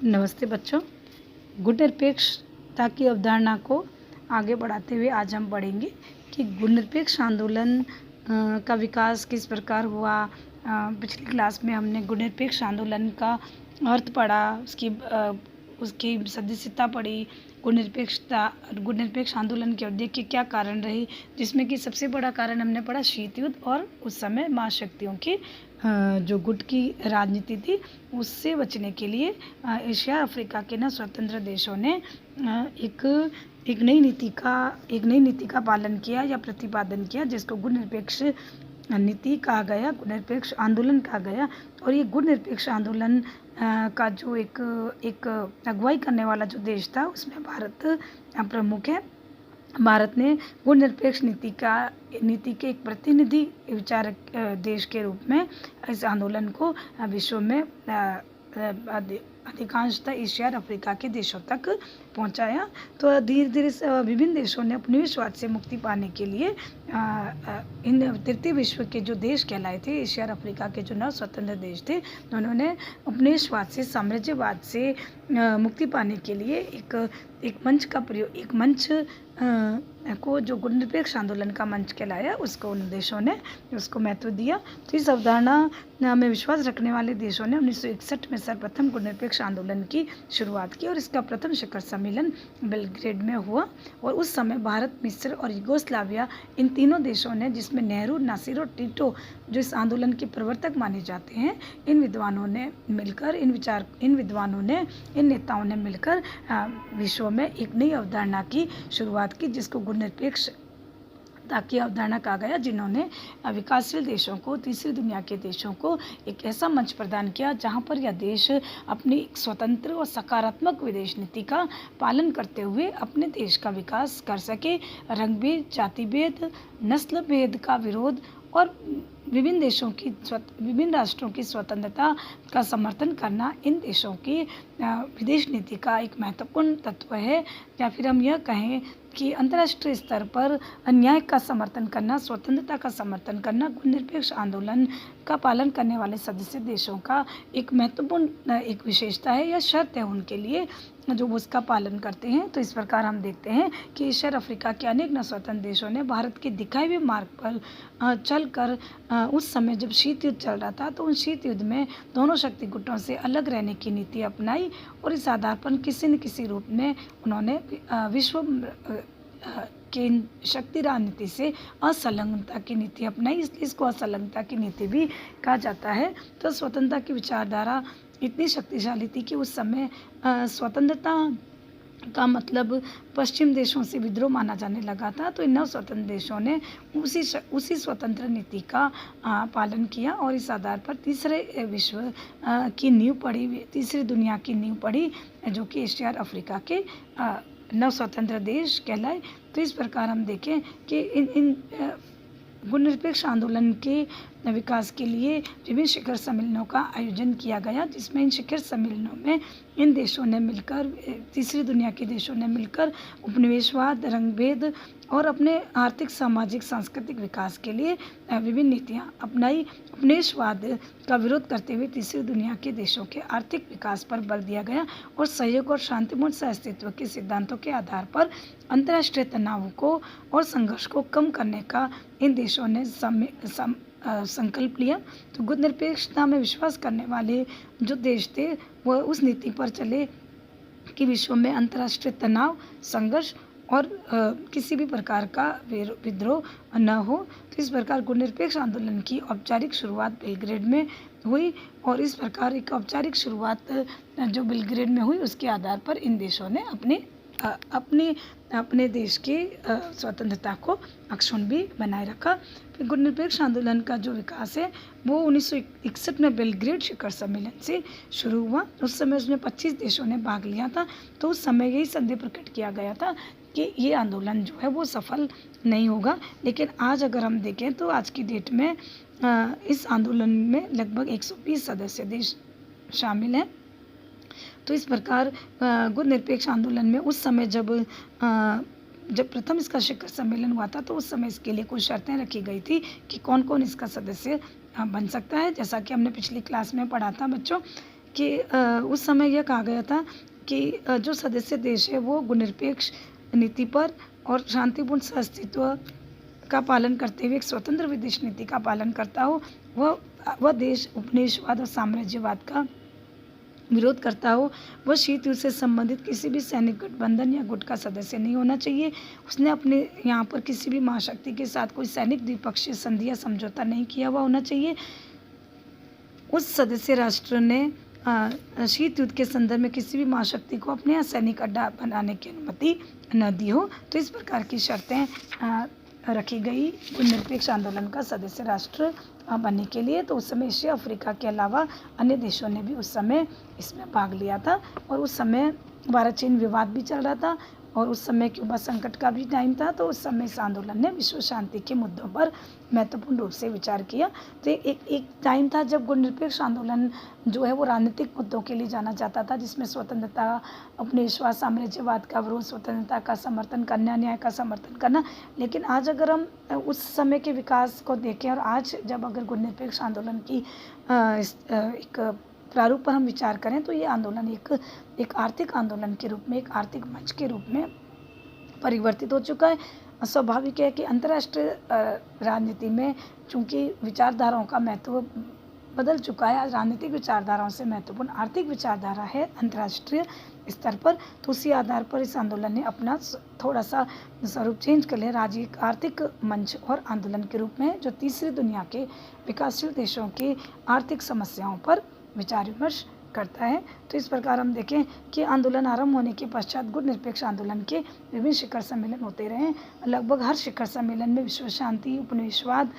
नमस्ते बच्चों। गुण निरपेक्षता की अवधारणा को आगे बढ़ाते हुए आज हम पढ़ेंगे कि गुण निरपेक्ष आंदोलन का विकास किस प्रकार हुआ। पिछली क्लास में हमने गुण निरपेक्ष आंदोलन का अर्थ पढ़ा, उसकी सदस्यता पढ़ी, गुण निरपेक्ष आंदोलन की अवधि के क्या कारण रहे, जिसमें कि सबसे बड़ा कारण हमने पढ़ा शीत युद्ध और उस समय महाशक्तियों की जो गुट की राजनीति थी उससे बचने के लिए एशिया अफ्रीका के ना स्वतंत्र देशों ने एक नई नीति का पालन किया या प्रतिपादन किया, जिसको गुण निरपेक्ष नीति कहा गया, गुण निरपेक्ष आंदोलन कहा गया। और ये गुण निरपेक्ष आंदोलन का जो एक अगुवाई करने वाला जो देश था उसमें भारत प्रमुख है। भारत ने गुण निरपेक्ष नीति के एक प्रतिनिधि विचारक देश के रूप में इस आंदोलन को विश्व में अधिकांशतः एशिया और अफ्रीका के देशों तक पहुंचाया। तो धीरे धीरे विभिन्न देशों ने उपनिवेशवाद से मुक्ति पाने के लिए इन तृतीय विश्व के जो देश कहलाए थे, एशिया और अफ्रीका के जो नव स्वतंत्र देश थे, उन्होंने उपनिवेशवाद से साम्राज्यवाद से मुक्ति पाने के लिए एक मंच का प्रयोग, एक मंच को जो गुण निरपेक्ष आंदोलन का मंच कहलाया, उसको उन देशों ने उसको महत्व दिया। तो इस अवधारणा में विश्वास रखने वाले देशों ने 1961 में सर्वप्रथम गुण निरपेक्ष आंदोलन की शुरुआत की और इसका प्रथम शिखर सम्मेलन बेलग्रेड में हुआ। और उस समय भारत, मिस्र और यूगोस्लाविया, इन तीनों देशों ने, जिसमें नेहरू, नासिर और टीटो जो इस आंदोलन के प्रवर्तक माने जाते हैं, इन नेताओं ने मिलकर विश्व में एक नई अवधारणा की शुरुआत की, जिसको गुण निरपेक्ष ताकि अवधारणा कहा गया, जिन्होंने विकासशील देशों को, तीसरी दुनिया के देशों को एक ऐसा मंच प्रदान किया जहां पर यह देश अपनी स्वतंत्र और सकारात्मक विदेश नीति का पालन करते हुए अपने देश का विकास कर सके। रंग-भेद, जाति-भेद, नस्ल भेद का विरोध और विभिन्न राष्ट्रों की स्वतंत्रता का समर्थन करना इन देशों की विदेश नीति का एक महत्वपूर्ण तत्व है। या फिर हम यह कहें कि अंतर्राष्ट्रीय स्तर पर अन्याय का समर्थन करना, स्वतंत्रता का समर्थन करना गुण निरपेक्ष आंदोलन का पालन करने वाले सदस्य देशों का एक महत्वपूर्ण एक विशेषता है या शर्त है उनके लिए, जो उसका पालन करते हैं। तो इस प्रकार हम देखते हैं कि एशिया और अफ्रीका के अनेक न स्वतंत्र देशों ने भारत के दिखाए हुए मार्ग पर चलकर उस समय जब शीत युद्ध चल रहा था, तो उन शीत युद्ध में दोनों शक्ति गुटों से अलग रहने की नीति अपनाई और इस आधार पर किसी न किसी रूप में उन्होंने विश्व की शक्ति राजनीति से असंलग्नता की नीति अपनाई, इसलिए इसको असंलग्नता की नीति भी कहा जाता है। तो स्वतंत्रता की विचारधारा इतनी शक्तिशाली थी कि उस समय स्वतंत्रता का मतलब पश्चिम देशों से विद्रोह माना जाने लगा था। तो इन नव स्वतंत्र देशों ने उसी स्वतंत्र नीति का पालन किया और इस आधार पर तीसरे विश्व की नींव पड़ी, तीसरी दुनिया की नींव पड़ी, जो कि एशिया और अफ्रीका के नव स्वतंत्र देश कहलाए। तो इस प्रकार हम देखें कि इन गुण निरपेक्ष आंदोलन के विकास के लिए विभिन्न शिखर सम्मेलनों का आयोजन किया गया, जिसमें इन शिखर सम्मेलनों में इन देशों ने मिलकर, तीसरी दुनिया के देशों ने मिलकर उपनिवेशवाद, रंगभेद और अपने आर्थिक, सामाजिक, सांस्कृतिक विकास के लिए विभिन्न नीतियां अपनाई। उपनिवेशवाद का विरोध करते हुए तीसरी दुनिया के देशों के आर्थिक विकास पर बल दिया गया और सहयोग और शांतिपूर्ण सहअस्तित्व के सिद्धांतों के आधार पर अंतर्राष्ट्रीय तनाव को और संघर्ष को कम करने का इन देशों ने संकल्प लिया। तो गुण निरपेक्षता में विश्वास करने वाले जो देश थे वह उस नीति पर चले कि विश्व में अंतर्राष्ट्रीय तनाव, संघर्ष और किसी भी प्रकार का विद्रोह न हो। तो इस प्रकार गुण निरपेक्ष आंदोलन की औपचारिक शुरुआत बेलग्रेड में हुई और इस प्रकार एक औपचारिक शुरुआत जो बेलग्रेड में हुई, उसके आधार पर इन देशों ने अपने देश की स्वतंत्रता को अक्षुण्ण भी बनाए रखा। फिर गुण निरपेक्ष आंदोलन का जो विकास है वो 1961 में बेलग्रेड शिखर सम्मेलन से शुरू हुआ। उस समय उसमें 25 देशों ने भाग लिया था। तो उस समय यही संदेह प्रकट किया गया था कि ये आंदोलन जो है वो सफल नहीं होगा। लेकिन आज अगर हम देखें तो आज की डेट में इस आंदोलन में लगभग 120 सदस्य देश शामिल हैं। तो इस प्रकार गुण निरपेक्ष आंदोलन में उस समय जब प्रथम इसका शिखर सम्मेलन हुआ था, तो उस समय इसके लिए कुछ शर्तें रखी गई थी कि कौन कौन इसका सदस्य बन सकता है। जैसा कि हमने पिछली क्लास में पढ़ा था बच्चों कि उस समय यह कहा गया था कि जो सदस्य देश है वो गुणनिरपेक्ष नीति पर और शांतिपूर्ण सहअस्तित्व का पालन करते हुए एक स्वतंत्र विदेश नीति का पालन करता हो, वह देश उपनिवेशवाद और साम्राज्यवाद का विरोध करता हो, वह शीत युद्ध से संबंधित किसी भी सैनिक गठबंधन या गुट का सदस्य नहीं होना चाहिए। उसने अपने यहाँ पर किसी भी महाशक्ति के साथ कोई सैनिक द्विपक्षीय संधि या समझौता नहीं किया हुआ होना चाहिए। उस सदस्य राष्ट्र ने शीत युद्ध के संदर्भ में किसी भी महाशक्ति को अपने यहाँ सैनिक अड्डा बनाने की अनुमति न दी हो। तो इस प्रकार की शर्तें रखी गई गुणनिरपेक्ष आंदोलन का सदस्य राष्ट्र बनने के लिए। तो उस समय एशिया अफ्रीका के अलावा अन्य देशों ने भी उस समय इसमें भाग लिया था और उस समय भारत चीन विवाद भी चल रहा था और उस समय क्यूबा संकट का भी टाइम था। तो उस समय इस आंदोलन ने विश्व शांति के मुद्दों पर महत्वपूर्ण रूप से विचार किया। तो एक टाइम था जब गुणनिरपेक्ष आंदोलन जो है वो राजनीतिक मुद्दों के लिए जाना जाता था, जिसमें स्वतंत्रता, उपनिवेशवाद, साम्राज्यवाद का विरोध, स्वतंत्रता का समर्थन करना, न्याय का समर्थन करना। लेकिन आज अगर हम उस समय के विकास को देखें और आज जब अगर गुणनिरपेक्ष आंदोलन की एक प्रारूप पर हम विचार करें तो ये आंदोलन एक आर्थिक आंदोलन के रूप में, एक आर्थिक मंच के रूप में परिवर्तित हो चुका है। स्वाभाविक है कि अंतर्राष्ट्रीय राजनीति में चूंकि विचारधाराओं का महत्व बदल चुका है, आज राजनीतिक विचारधाराओं से महत्वपूर्ण आर्थिक विचारधारा है अंतर्राष्ट्रीय स्तर पर। तो उसी आधार पर इस आंदोलन ने अपना थोड़ा सा स्वरूप चेंज कर लिया। राज्य एक आर्थिक मंच और आंदोलन के रूप में जो तीसरी दुनिया के विकासशील देशों की आर्थिक समस्याओं पर विचार विमर्श करता है। तो इस प्रकार हम देखें कि आंदोलन आरंभ होने के पश्चात गुणनिरपेक्ष आंदोलन के विभिन्न शिखर सम्मेलन होते रहे। लगभग हर शिखर सम्मेलन में विश्व शांति, उपनिवेशवाद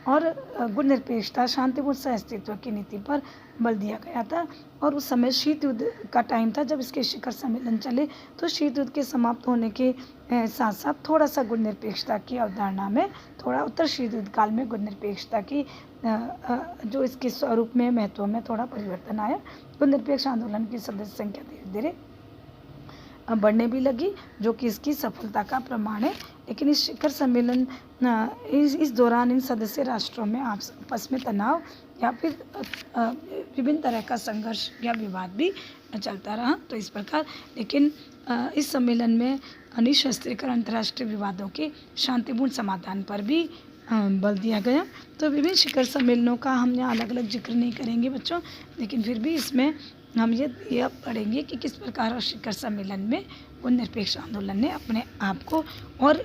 और गुणनिरपेक्षता, शांतिपूर्ण सहअस्तित्व की नीति पर बल दिया गया था। और उस समय शीत युद्ध का टाइम था जब इसके शिखर सम्मेलन चले। तो शीत युद्ध के समाप्त होने के साथ साथ थोड़ा सा गुणनिरपेक्षता की अवधारणा में, थोड़ा उत्तर शीत युद्ध काल में गुणनिरपेक्षता की जो इसके स्वरूप में, महत्व में थोड़ा परिवर्तन आया। गुणनिरपेक्ष आंदोलन की सदस्य संख्या धीरे धीरे बढ़ने भी लगी, जो कि इसकी सफलता का प्रमाण है। लेकिन इस शिखर सम्मेलन इस दौरान इन सदस्य राष्ट्रों में आपस में तनाव या फिर विभिन्न तरह का संघर्ष या विवाद भी चलता रहा। तो इस प्रकार लेकिन इस सम्मेलन में निशस्त्रीकरण, अंतर्राष्ट्रीय विवादों के शांतिपूर्ण समाधान पर भी बल दिया गया। तो विभिन्न शिखर सम्मेलनों का हम यहाँ अलग अलग जिक्र नहीं करेंगे बच्चों, लेकिन फिर भी इसमें हम ये पढ़ेंगे कि किस प्रकार शिखर सम्मेलन में गुणनिरपेक्ष आंदोलन ने अपने आप को और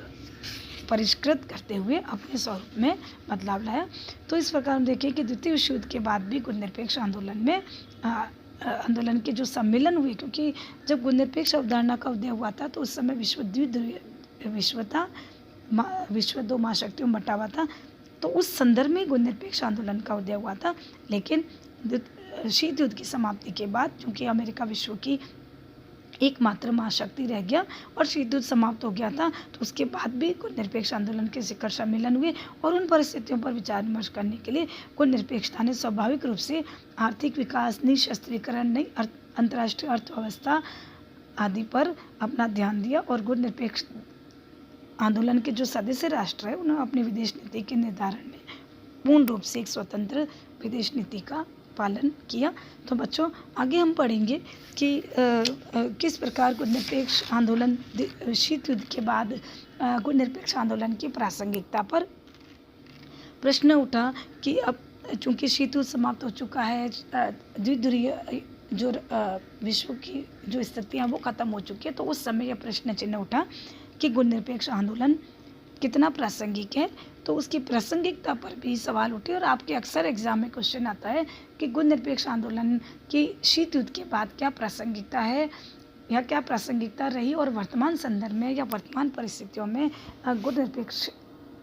परिष्कृत करते हुए अपने स्वरूप में बदलाव लाया। तो इस प्रकार हम देखें कि द्वितीय विश्व युद्ध के बाद भी गुणनिरपेक्ष आंदोलन में आंदोलन के जो सम्मेलन हुए, क्योंकि जब गुणनिरपेक्ष अवधारणा का उदय हुआ था तो उस समय विश्व दो महाशक्तियों में बटा हुआ था। तो उस संदर्भ में गुणनिरपेक्ष आंदोलन का उदय हुआ था। लेकिन शीत युद्ध की समाप्ति के बाद चूंकि अमेरिका विश्व की एकमात्र महाशक्ति रह गया और शीत युद्ध समाप्त हो गया था, तो उसके बाद भी गुणनिरपेक्ष आंदोलन के शिखर सम्मेलन हुए और उन परिस्थितियों पर विचार विमर्श करने के लिए गुणनिरपेक्षता ने स्वाभाविक रूप से आर्थिक विकास, निशस्त्रीकरण, नई अंतर्राष्ट्रीय अर्थव्यवस्था आदि पर अपना ध्यान दिया। और गुणनिरपेक्ष आंदोलन के जो सदस्य राष्ट्र है उन्होंने अपनी विदेश नीति के निर्धारण में पूर्ण रूप से एक स्वतंत्र विदेश नीति का पालन किया। तो बच्चों आगे हम पढ़ेंगे कि किस प्रकार गुणनिरपेक्ष आंदोलन शीत युद्ध के बाद गुणनिरपेक्ष आंदोलन की प्रासंगिकता पर प्रश्न उठा कि अब चूंकि शीत युद्ध समाप्त हो चुका है, द्विध्रुवीय जो विश्व की जो स्थितियाँ वो ख़त्म हो चुकी है, तो उस समय यह प्रश्न चिन्ह उठा कि गुणनिरपेक्ष आंदोलन कितना प्रासंगिक है। तो उसकी प्रासंगिकता पर भी सवाल उठे और आपके अक्सर एग्जाम में क्वेश्चन आता है कि गुणनिरपेक्ष आंदोलन की शीत युद्ध के बाद क्या प्रासंगिकता है या क्या प्रासंगिकता रही और वर्तमान संदर्भ में या वर्तमान परिस्थितियों में गुणनिरपेक्ष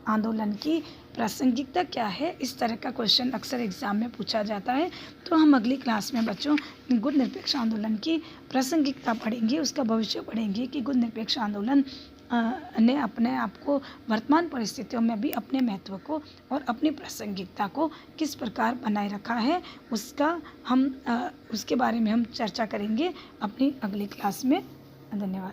आंदोलन की प्रासंगिकता क्या है। इस तरह का क्वेश्चन अक्सर एग्जाम में पूछा जाता है। तो हम अगली क्लास में बच्चों गुणनिरपेक्ष आंदोलन की प्रासंगिकता पढ़ेंगे, उसका भविष्य पढ़ेंगे कि गुणनिरपेक्ष आंदोलन ने अपने आप को वर्तमान परिस्थितियों में भी अपने महत्व को और अपनी प्रासंगिकता को किस प्रकार बनाए रखा है, उसके बारे में हम चर्चा करेंगे अपनी अगली क्लास में। धन्यवाद।